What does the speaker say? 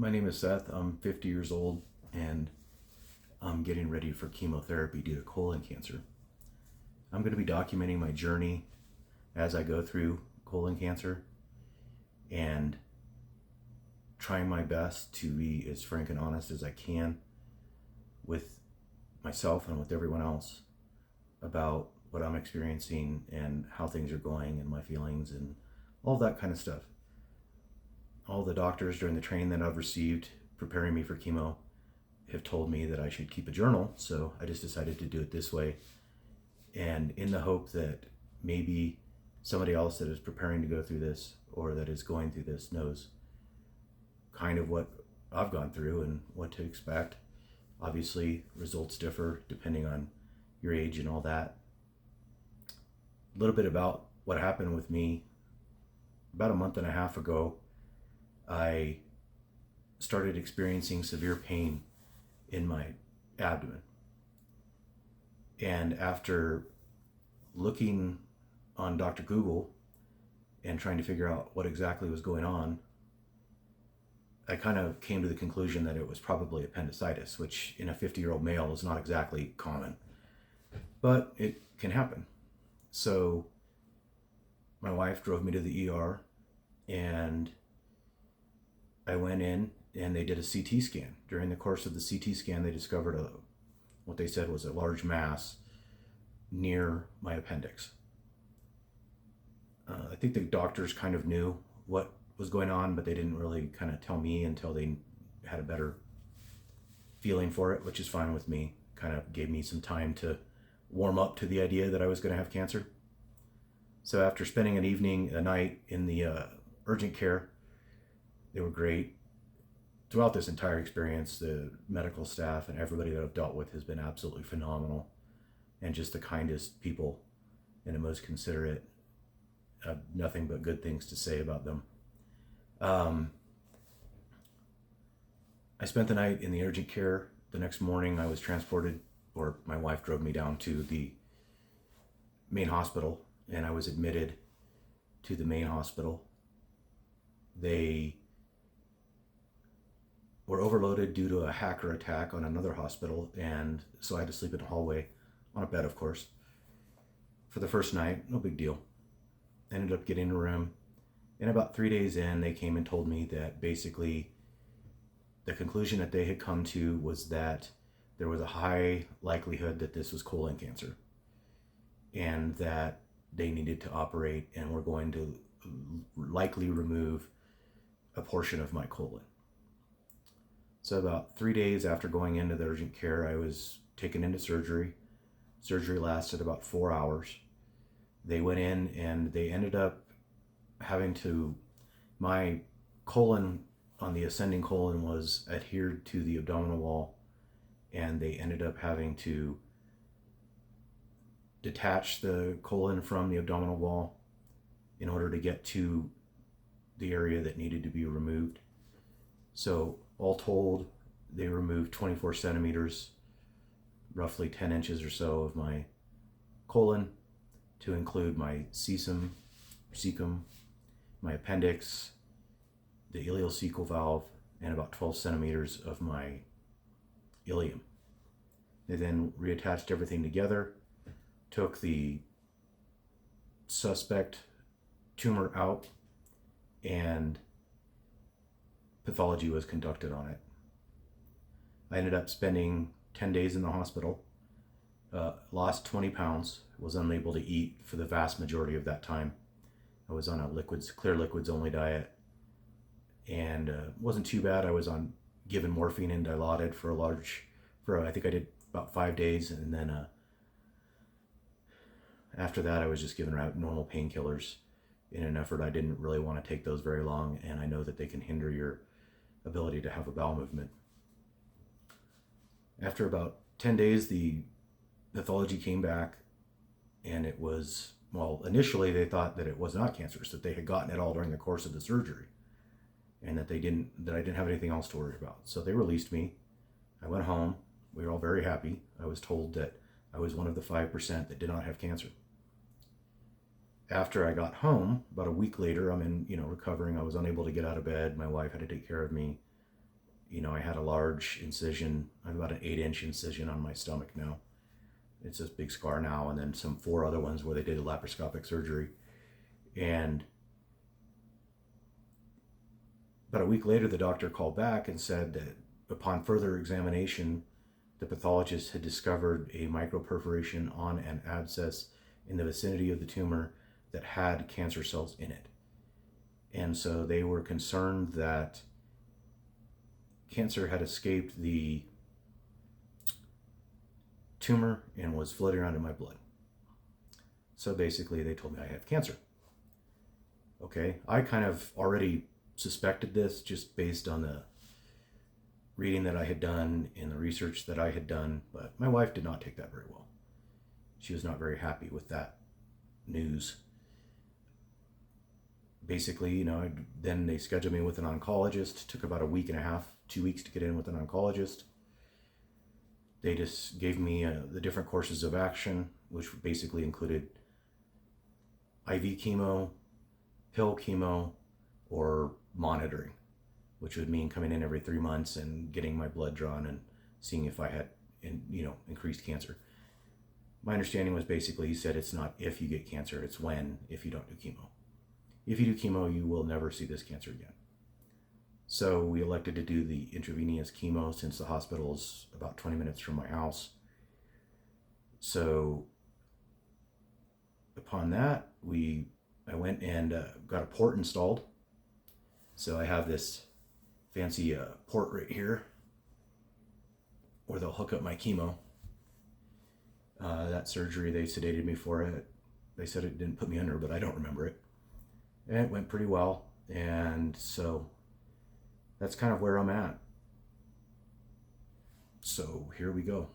My name is Seth. I'm 50 years old and I'm getting ready for chemotherapy due to colon cancer. I'm going to be documenting my journey as I go through colon cancer and trying my best to be as frank and honest as I can with myself and with everyone else about what I'm experiencing and how things are going and my feelings and all that kind of stuff. All the doctors during the training that I've received preparing me for chemo have told me that I should keep a journal, so I just decided to do it this way, and in the hope that maybe somebody else that is preparing to go through this or that is going through this knows kind of what I've gone through and what to expect. Obviously, results differ depending on your age and all that. A little bit about what happened with me. About a month and a half ago, I started experiencing severe pain in my abdomen. And after looking on Dr. Google and trying to figure out what exactly was going on, I kind of came to the conclusion that it was probably appendicitis, which in a 50-year-old male is not exactly common, but it can happen. So my wife drove me to the ER and I went in and they did a CT scan. During the course of the CT scan, they discovered what they said was a large mass near my appendix. I think the doctors kind of knew what was going on, but they didn't really kind of tell me until they had a better feeling for it, which is fine with me. Kind of gave me some time to warm up to the idea that I was going to have cancer. So after spending a night in the urgent care, they were great. Throughout this entire experience, the medical staff and everybody that I've dealt with has been absolutely phenomenal and just the kindest people and the most considerate. I have nothing but good things to say about them. I spent the night in the urgent care. The next morning I was transported, or my wife drove me down to the main hospital, and I was admitted to the main hospital. They were overloaded due to a hacker attack on another hospital, and so I had to sleep in the hallway on a bed, of course, for the first night. No big deal. Ended up getting a room, and about 3 days in, they came and told me that basically the conclusion that they had come to was that there was a high likelihood that this was colon cancer and that they needed to operate and were going to likely remove a portion of my colon. So about 3 days after going into the urgent care, I was taken into surgery. Surgery lasted about 4 hours. They went in and they ended up having to, my colon on the ascending colon was adhered to the abdominal wall, and they ended up having to detach the colon from the abdominal wall in order to get to the area that needed to be removed. So all told, they removed 24 centimeters, roughly 10 inches or so of my colon, to include my cecum, my appendix, the ileocecal valve, and about 12 centimeters of my ileum. They then reattached everything together, took the suspect tumor out, and pathology was conducted on it. I ended up spending 10 days in the hospital, lost 20 pounds, was unable to eat for the vast majority of that time. I was on a clear liquids only diet, and wasn't too bad. I was given morphine and Dilaudid I think I did about 5 days, and then after that I was just given normal painkillers in an effort. I didn't really want to take those very long, and I know that they can hinder your ability to have a bowel movement. After about 10 days, the pathology came back, and it was, well, initially they thought that it was not cancerous, that they had gotten it all during the course of the surgery, and that I didn't have anything else to worry about. So they released me. I went home. We were all very happy. I was told that I was one of the 5% that did not have cancer. After I got home, about a week later, I'm in, recovering. I was unable to get out of bed. My wife had to take care of me. I had a large incision. I have about an 8-inch incision on my stomach now. It's this big scar now, and then 4 other ones where they did a laparoscopic surgery. And about a week later, the doctor called back and said that upon further examination, the pathologist had discovered a microperforation on an abscess in the vicinity of the tumor that had cancer cells in it. And so they were concerned that cancer had escaped the tumor and was floating around in my blood. So basically they told me I have cancer. Okay, I kind of already suspected this just based on the reading that I had done and the research that I had done, but my wife did not take that very well. She was not very happy with that news. Basically, then they scheduled me with an oncologist. It took about a week and a half, 2 weeks to get in with an oncologist. They just gave me the different courses of action, which basically included IV chemo, pill chemo, or monitoring, which would mean coming in every 3 months and getting my blood drawn and seeing if I had, increased cancer. My understanding was basically he said it's not if you get cancer, it's when, if you don't do chemo. If you do chemo, you will never see this cancer again. So we elected to do the intravenous chemo since the hospital is about 20 minutes from my house. So upon that, I went and got a port installed. So I have this fancy port right here where they'll hook up my chemo. That surgery, they sedated me for it. They said it didn't put me under, but I don't remember it. And it went pretty well. And so that's kind of where I'm at. So here we go.